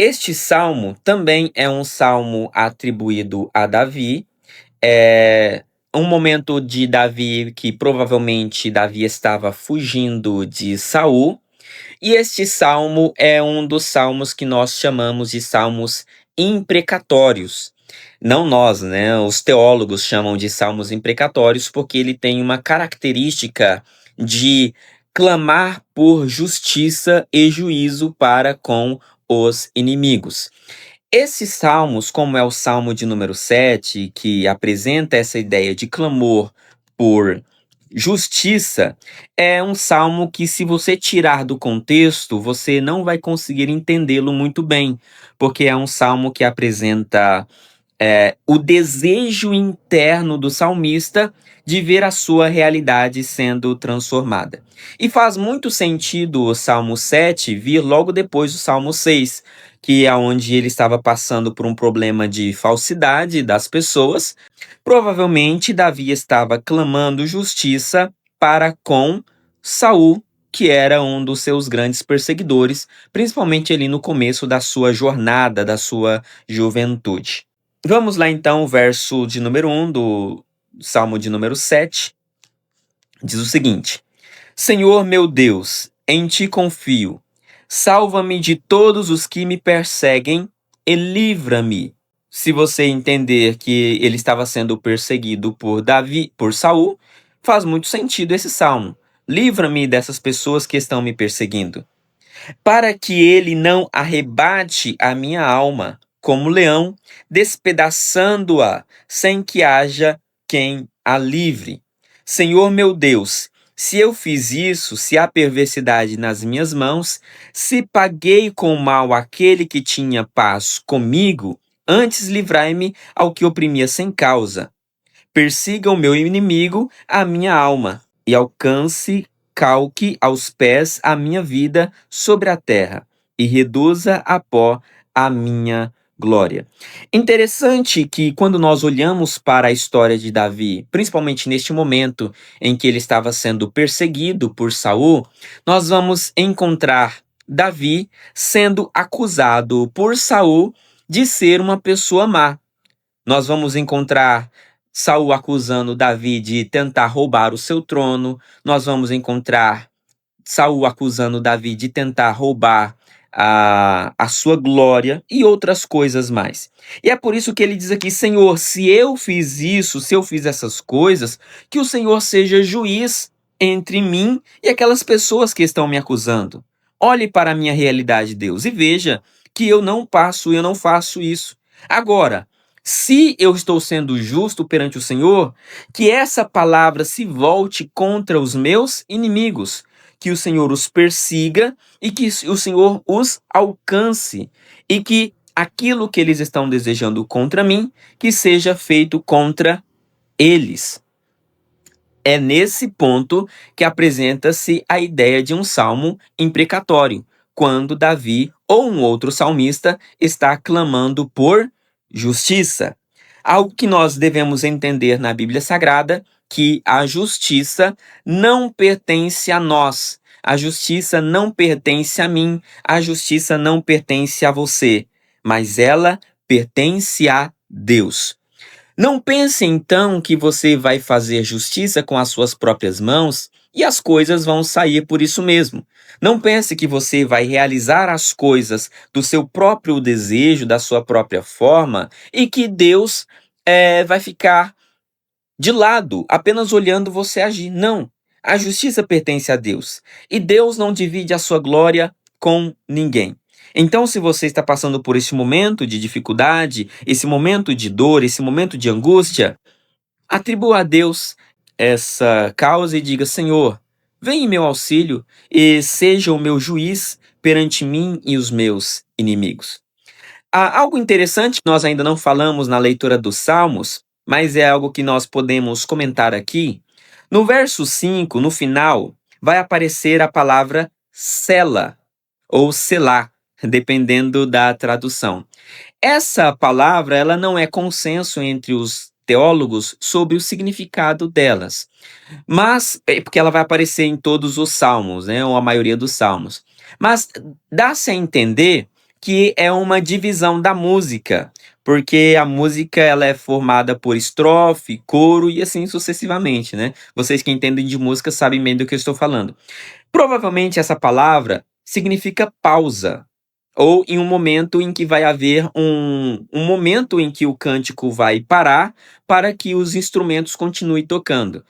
Este salmo também é um salmo atribuído a Davi. É um momento de Davi que provavelmente Davi estava fugindo de Saul. E este salmo é um dos salmos que nós chamamos de salmos imprecatórios. Não nós, né? Os teólogos chamam de salmos imprecatórios porque ele tem uma característica de clamar por justiça e juízo para com os inimigos. Esses salmos, como é o salmo de número 7, que apresenta essa ideia de clamor por justiça, é um salmo que, se você tirar do contexto, você não vai conseguir entendê-lo muito bem, porque é um salmo que apresenta o desejo interno do salmista de ver a sua realidade sendo transformada. E faz muito sentido o Salmo 7 vir logo depois do Salmo 6, que é onde ele estava passando por um problema de falsidade das pessoas. Provavelmente Davi estava clamando justiça para com Saul, que era um dos seus grandes perseguidores, principalmente ali no começo da sua jornada, da sua juventude. Vamos lá então, o verso de número 1 do Salmo de número 7, diz o seguinte: Senhor meu Deus, em ti confio. Salva-me de todos os que me perseguem e livra-me. Se você entender que ele estava sendo perseguido por Davi, por Saul, faz muito sentido esse salmo. Livra-me dessas pessoas que estão me perseguindo, para que ele não arrebate a minha alma como leão, despedaçando-a sem que haja quem a livre. Senhor meu Deus, se eu fiz isso, se há perversidade nas minhas mãos, se paguei com mal aquele que tinha paz comigo, antes livrai-me ao que oprimia sem causa. Persiga o meu inimigo a minha alma, e calque aos pés a minha vida sobre a terra, e reduza a pó a minha glória. Interessante que quando nós olhamos para a história de Davi, principalmente neste momento em que ele estava sendo perseguido por Saul, nós vamos encontrar Davi sendo acusado por Saul de ser uma pessoa má. Nós vamos encontrar Saul acusando Davi de tentar roubar o seu trono. Nós vamos encontrar Saul acusando Davi de tentar roubar a sua glória e outras coisas mais. E é por isso que ele diz aqui: Senhor, se eu fiz isso, se eu fiz essas coisas, que o Senhor seja juiz entre mim e aquelas pessoas que estão me acusando. Olhe para a minha realidade, Deus, e veja que eu não faço isso. Agora, se eu estou sendo justo perante o Senhor, que essa palavra se volte contra os meus inimigos, que o Senhor os persiga e que o Senhor os alcance, e que aquilo que eles estão desejando contra mim, que seja feito contra eles. É nesse ponto que apresenta-se a ideia de um salmo imprecatório, quando Davi ou um outro salmista está clamando por justiça. Algo que nós devemos entender na Bíblia Sagrada, que a justiça não pertence a nós, a justiça não pertence a mim, a justiça não pertence a você, mas ela pertence a Deus. Não pense então que você vai fazer justiça com as suas próprias mãos e as coisas vão sair por isso mesmo. Não pense que você vai realizar as coisas do seu próprio desejo, da sua própria forma, e que Deus vai ficar de lado, apenas olhando você agir. Não. A justiça pertence a Deus. E Deus não divide a sua glória com ninguém. Então, se você está passando por esse momento de dificuldade, esse momento de dor, esse momento de angústia, atribua a Deus essa causa e diga: Senhor, vem em meu auxílio e seja o meu juiz perante mim e os meus inimigos. Há algo interessante que nós ainda não falamos na leitura dos Salmos, mas é algo que nós podemos comentar aqui. No verso 5, no final, vai aparecer a palavra sela ou selá, dependendo da tradução. Essa palavra, ela não é consenso entre os teólogos sobre o significado delas, mas porque ela vai aparecer em todos os salmos, né, ou a maioria dos salmos. Mas dá-se a entender que é uma divisão da música, porque a música ela é formada por estrofe, coro e assim sucessivamente, né? Vocês que entendem de música sabem bem do que eu estou falando. Provavelmente essa palavra significa pausa, ou em um momento em que vai haver um momento em que o cântico vai parar para que os instrumentos continuem tocando.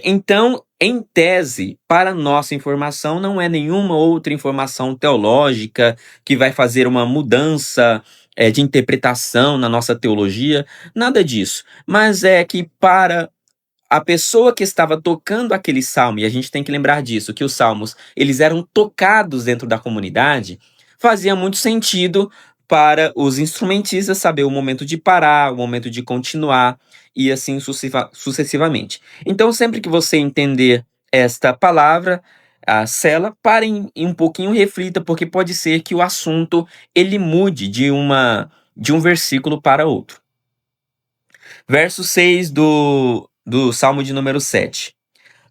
Então, em tese, para nossa informação, não é nenhuma outra informação teológica que vai fazer uma mudança de interpretação na nossa teologia, nada disso. Mas é que para a pessoa que estava tocando aquele salmo, e a gente tem que lembrar disso, que os salmos, eles eram tocados dentro da comunidade, fazia muito sentido para os instrumentistas saber o momento de parar, o momento de continuar, e assim sucessivamente. Então, sempre que você entender esta palavra, a cela, pare em um pouquinho, reflita, porque pode ser que o assunto ele mude de um versículo para outro. Verso 6 do Salmo de número 7.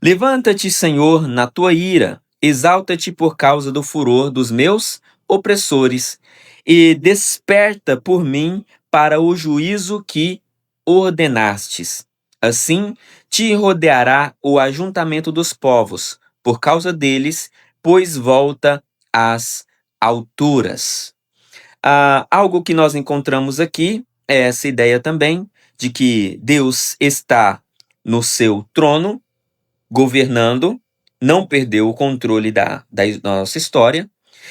Levanta-te, Senhor, na tua ira, exalta-te por causa do furor dos meus opressores, e desperta por mim para o juízo que ordenastes. Assim te rodeará o ajuntamento dos povos, por causa deles, pois volta às alturas. Algo que nós encontramos aqui é essa ideia também de que Deus está no seu trono, governando, não perdeu o controle da nossa história.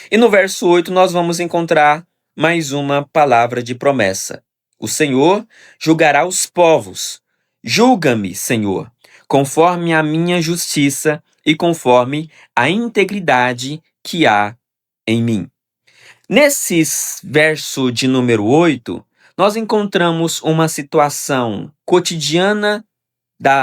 E no verso 8 nós vamos encontrar mais uma palavra de promessa. O Senhor julgará os povos. Julga-me, Senhor, conforme a minha justiça e conforme a integridade que há em mim. Nesse verso de número 8, nós encontramos uma situação cotidiana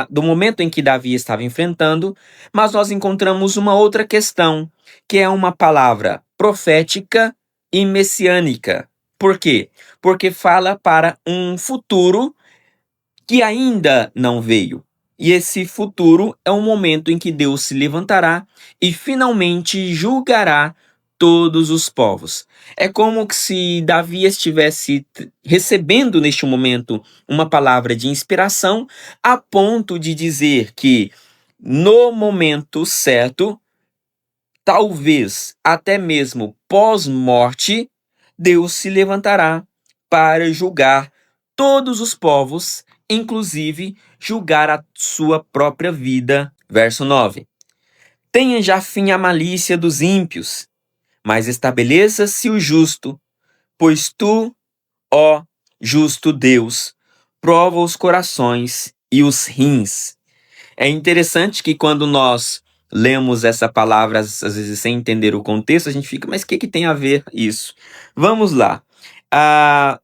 do momento em que Davi estava enfrentando, mas nós encontramos uma outra questão, que é uma palavra profética e messiânica. Por quê? Porque fala para um futuro que ainda não veio. E esse futuro é o momento em que Deus se levantará e finalmente julgará todos os povos. É como se Davi estivesse recebendo neste momento uma palavra de inspiração a ponto de dizer que no momento certo, talvez até mesmo pós-morte, Deus se levantará para julgar todos os povos, inclusive julgar a sua própria vida. Verso 9. Tenha já fim a malícia dos ímpios, mas estabeleça-se o justo, pois tu, ó justo Deus, prova os corações e os rins. É interessante que quando nós lemos essa palavra, às vezes sem entender o contexto, a gente fica, mas o que tem a ver isso? Vamos lá.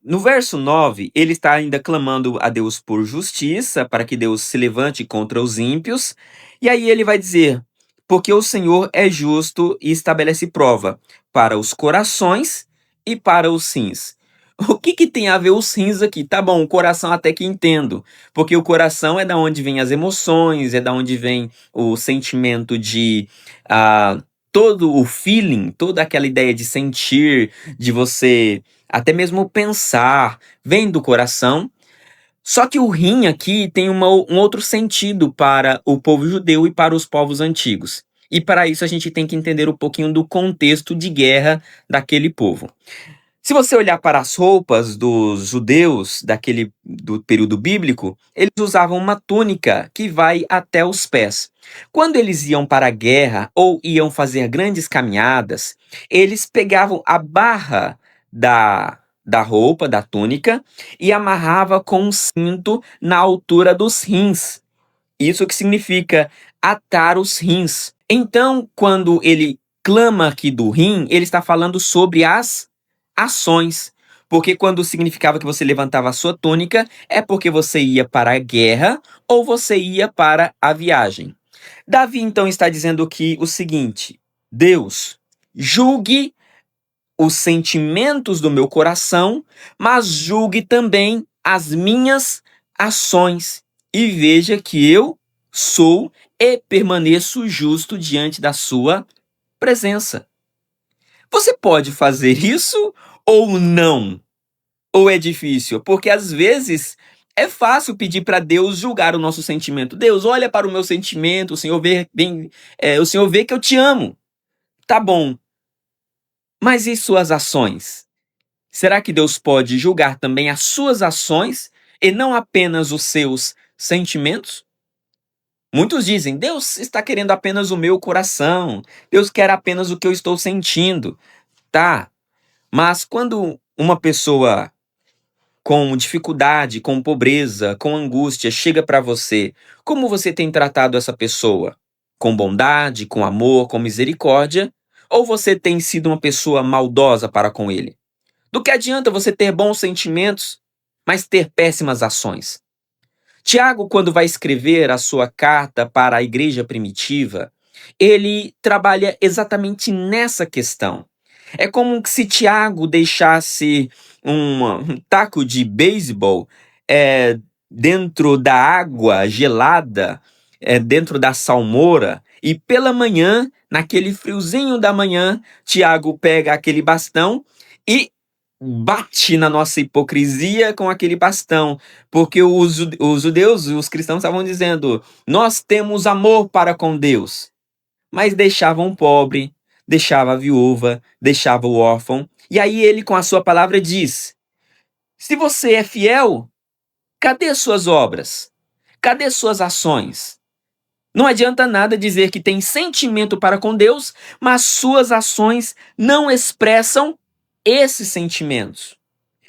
No verso 9, ele está ainda clamando a Deus por justiça, para que Deus se levante contra os ímpios. E aí ele vai dizer, porque o Senhor é justo e estabelece prova para os corações e para os rins. O que tem a ver os rins aqui? Tá bom, o coração até que entendo, porque o coração é da onde vem as emoções, é da onde vem o sentimento de todo o feeling, toda aquela ideia de sentir, de você até mesmo pensar, vem do coração. Só que o rim aqui tem um outro sentido para o povo judeu e para os povos antigos. E para isso a gente tem que entender um pouquinho do contexto de guerra daquele povo. Se você olhar para as roupas dos judeus do período bíblico, eles usavam uma túnica que vai até os pés. Quando eles iam para a guerra ou iam fazer grandes caminhadas, eles pegavam a barra da roupa, da túnica, e amarrava com um cinto na altura dos rins. Isso que significa atar os rins. Então, quando ele clama aqui do rim, ele está falando sobre as ações. Porque quando significava que você levantava a sua túnica, é porque você ia para a guerra ou você ia para a viagem. Davi então está dizendo aqui o seguinte: Deus, julgue os sentimentos do meu coração, mas julgue também as minhas ações. E veja que eu sou e permaneço justo diante da sua presença. Você pode fazer isso Ou não? Ou é difícil? Porque às vezes é fácil pedir para Deus julgar o nosso sentimento. Deus, olha para o meu sentimento, o Senhor vê, o Senhor vê que eu te amo. Tá bom. Mas e suas ações? Será que Deus pode julgar também as suas ações e não apenas os seus sentimentos? Muitos dizem: Deus está querendo apenas o meu coração. Deus quer apenas o que eu estou sentindo. Tá, mas quando uma pessoa com dificuldade, com pobreza, com angústia chega para você, como você tem tratado essa pessoa? Com bondade, com amor, com misericórdia? Ou você tem sido uma pessoa maldosa para com ele? Do que adianta você ter bons sentimentos, mas ter péssimas ações? Tiago, quando vai escrever a sua carta para a igreja primitiva, ele trabalha exatamente nessa questão. É como se Tiago deixasse um taco de beisebol dentro da água gelada, dentro da salmoura, e pela manhã, naquele friozinho da manhã, Tiago pega aquele bastão e bate na nossa hipocrisia com aquele bastão, porque os judeus, os cristãos estavam dizendo: nós temos amor para com Deus, mas deixavam o pobre, deixava a viúva, deixava o órfão, e aí ele com a sua palavra diz: se você é fiel, cadê suas obras? Cadê suas ações? Não adianta nada dizer que tem sentimento para com Deus, mas suas ações não expressam esses sentimentos.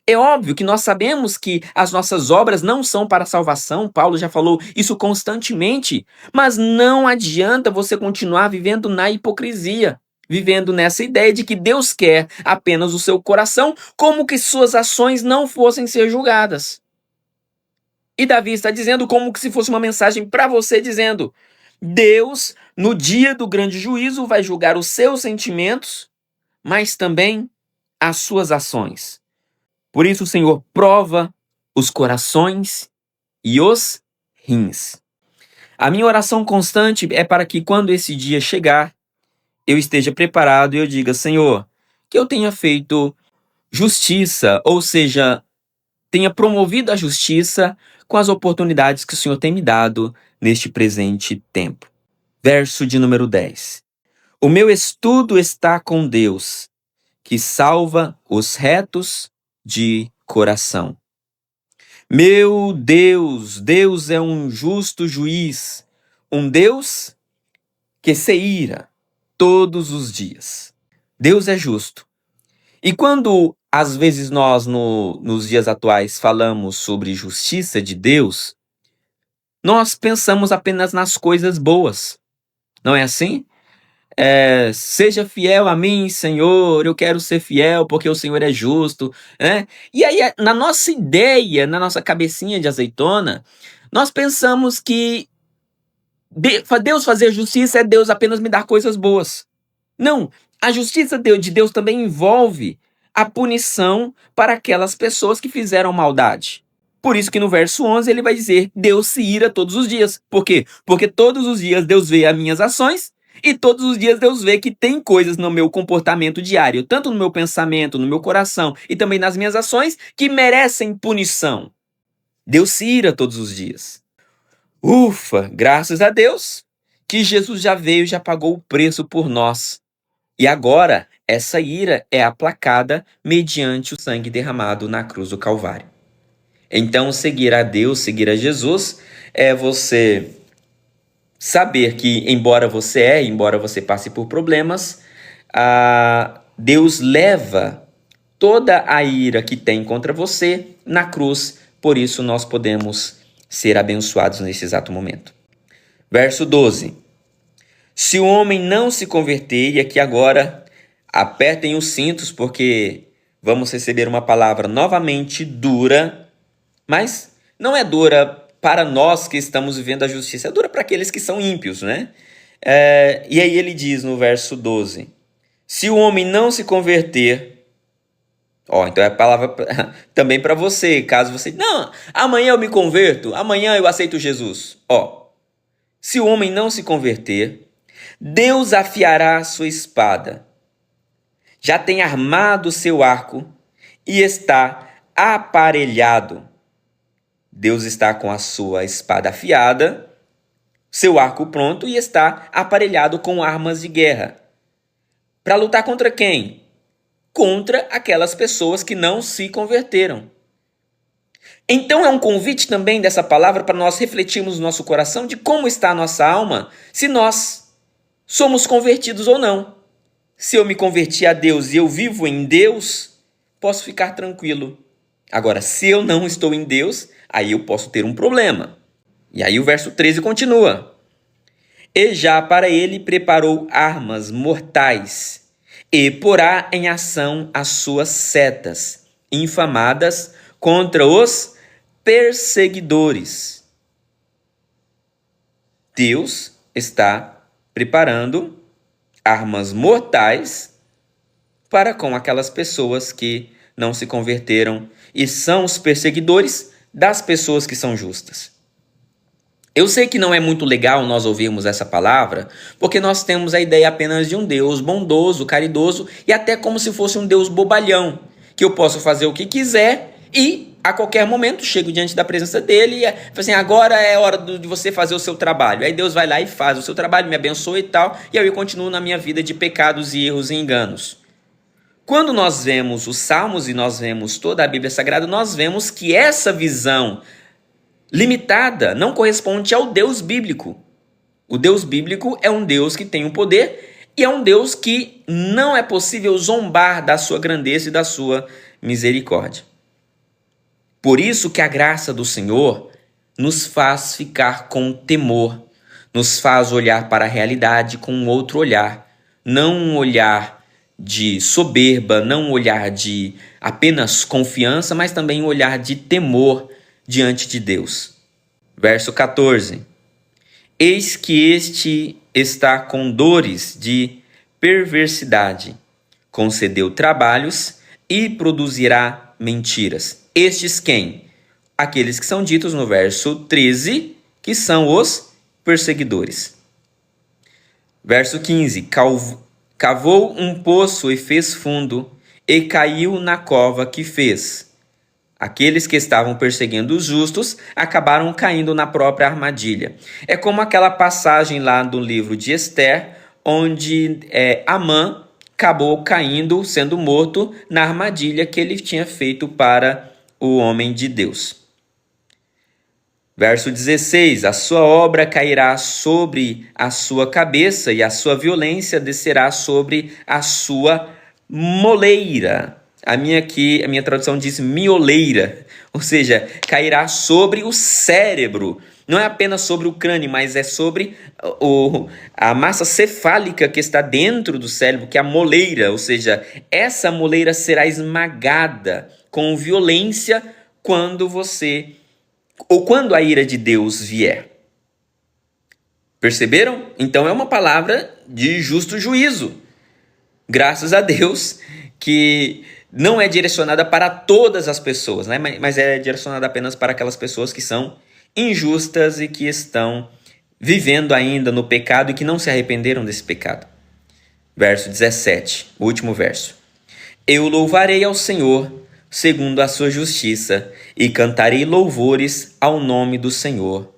É óbvio que nós sabemos que as nossas obras não são para a salvação, Paulo já falou isso constantemente, mas não adianta você continuar vivendo na hipocrisia, vivendo nessa ideia de que Deus quer apenas o seu coração, como que suas ações não fossem ser julgadas. E Davi está dizendo como que se fosse uma mensagem para você dizendo: Deus, no dia do grande juízo, vai julgar os seus sentimentos, mas também as suas ações. Por isso o Senhor prova os corações e os rins. A minha oração constante é para que quando esse dia chegar, eu esteja preparado e eu diga: Senhor, que eu tenha feito justiça, ou seja, tenha promovido a justiça com as oportunidades que o Senhor tem me dado neste presente tempo. Verso de número 10. O meu estudo está com Deus, que salva os retos de coração. Meu Deus, Deus é um justo juiz, um Deus que se ira todos os dias. Deus é justo. E quando às vezes nós nos dias atuais falamos sobre justiça de Deus, nós pensamos apenas nas coisas boas. Não é assim? Seja fiel a mim, Senhor, eu quero ser fiel porque o Senhor é justo, né? E aí, na nossa ideia, na nossa cabecinha de azeitona, nós pensamos que Deus fazer justiça é Deus apenas me dar coisas boas. Não, a justiça de Deus também envolve a punição para aquelas pessoas que fizeram maldade. Por isso que no verso 11 ele vai dizer: Deus se ira todos os dias. Por quê? Porque todos os dias Deus vê as minhas ações e todos os dias Deus vê que tem coisas no meu comportamento diário, tanto no meu pensamento, no meu coração e também nas minhas ações, que merecem punição. Deus se ira todos os dias. Ufa, graças a Deus que Jesus já veio e já pagou o preço por nós. E agora essa ira é aplacada mediante o sangue derramado na cruz do Calvário. Então, seguir a Deus, seguir a Jesus, é você saber que, embora você passe por problemas, Deus leva toda a ira que tem contra você na cruz, por isso nós podemos ser abençoados nesse exato momento. Verso 12. Se o homem não se converter, e aqui agora apertem os cintos, porque vamos receber uma palavra novamente dura, mas não é dura para nós que estamos vivendo a justiça, é dura para aqueles que são ímpios, né? E aí ele diz no verso 12: se o homem não se converter, então é a palavra também para você, caso você, não, amanhã eu me converto, amanhã eu aceito Jesus. Se o homem não se converter, Deus afiará a sua espada, já tem armado o seu arco e está aparelhado. Deus está com a sua espada afiada, seu arco pronto e está aparelhado com armas de guerra. Para lutar contra quem? Contra aquelas pessoas que não se converteram. Então é um convite também dessa palavra para nós refletirmos no nosso coração de como está a nossa alma, se nós somos convertidos ou não. Se eu me converti a Deus e eu vivo em Deus, posso ficar tranquilo. Agora, se eu não estou em Deus, aí eu posso ter um problema. E aí o verso 13 continua. E já para ele preparou armas mortais, e porá em ação as suas setas, infamadas contra os perseguidores. Deus está preparando armas mortais para com aquelas pessoas que não se converteram e são os perseguidores das pessoas que são justas. Eu sei que não é muito legal nós ouvirmos essa palavra, porque nós temos a ideia apenas de um Deus bondoso, caridoso e até como se fosse um Deus bobalhão, que eu posso fazer o que quiser e a qualquer momento chego diante da presença dele e falo assim, agora é hora de você fazer o seu trabalho. Aí Deus vai lá e faz o seu trabalho, me abençoa e tal, e aí eu continuo na minha vida de pecados e erros e enganos. Quando nós vemos os Salmos e nós vemos toda a Bíblia Sagrada, nós vemos que essa visão limitada não corresponde ao Deus bíblico. O Deus bíblico é um Deus que tem o poder e é um Deus que não é possível zombar da sua grandeza e da sua misericórdia. Por isso que a graça do Senhor nos faz ficar com temor, nos faz olhar para a realidade com um outro olhar, não um olhar de soberba, não um olhar de apenas confiança, mas também um olhar de temor diante de Deus. Verso 14. Eis que este está com dores de perversidade, concedeu trabalhos e produzirá mentiras. Estes quem? Aqueles que são ditos no verso 13, que são os perseguidores. Verso 15. Cavou um poço e fez fundo, e caiu na cova que fez. Aqueles que estavam perseguindo os justos acabaram caindo na própria armadilha. É como aquela passagem lá do livro de Esther, onde Amã acabou caindo, sendo morto na armadilha que ele tinha feito para o homem de Deus. Verso 16, a sua obra cairá sobre a sua cabeça e a sua violência descerá sobre a sua moleira. A minha tradução diz mioleira, ou seja, cairá sobre o cérebro. Não é apenas sobre o crânio, mas é sobre a massa cefálica que está dentro do cérebro, que é a moleira. Ou seja, essa moleira será esmagada com violência quando a ira de Deus vier. Perceberam? Então é uma palavra de justo juízo. Graças a Deus que não é direcionada para todas as pessoas, né? Mas é direcionada apenas para aquelas pessoas que são injustas e que estão vivendo ainda no pecado e que não se arrependeram desse pecado. Verso 17, o último verso. Eu louvarei ao Senhor segundo a sua justiça e cantarei louvores ao nome do Senhor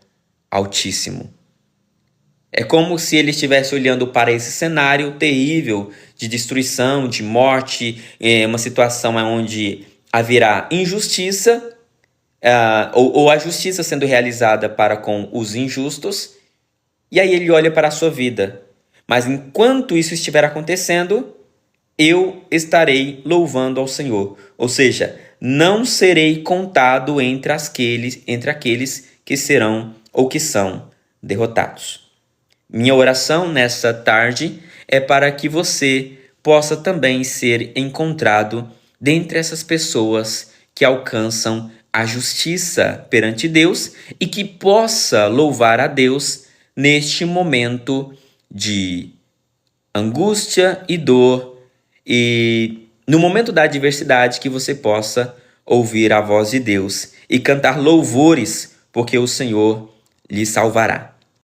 Altíssimo. É como se ele estivesse olhando para esse cenário terrível de destruição, de morte, uma situação onde haverá injustiça, ou a justiça sendo realizada para com os injustos, e aí ele olha para a sua vida. Mas enquanto isso estiver acontecendo, eu estarei louvando ao Senhor. Ou seja, não serei contado entre aqueles que serão ou que são derrotados. Minha oração nessa tarde é para que você possa também ser encontrado dentre essas pessoas que alcançam a justiça perante Deus e que possa louvar a Deus neste momento de angústia e dor e no momento da adversidade que você possa ouvir a voz de Deus e cantar louvores porque o Senhor lhe salvará.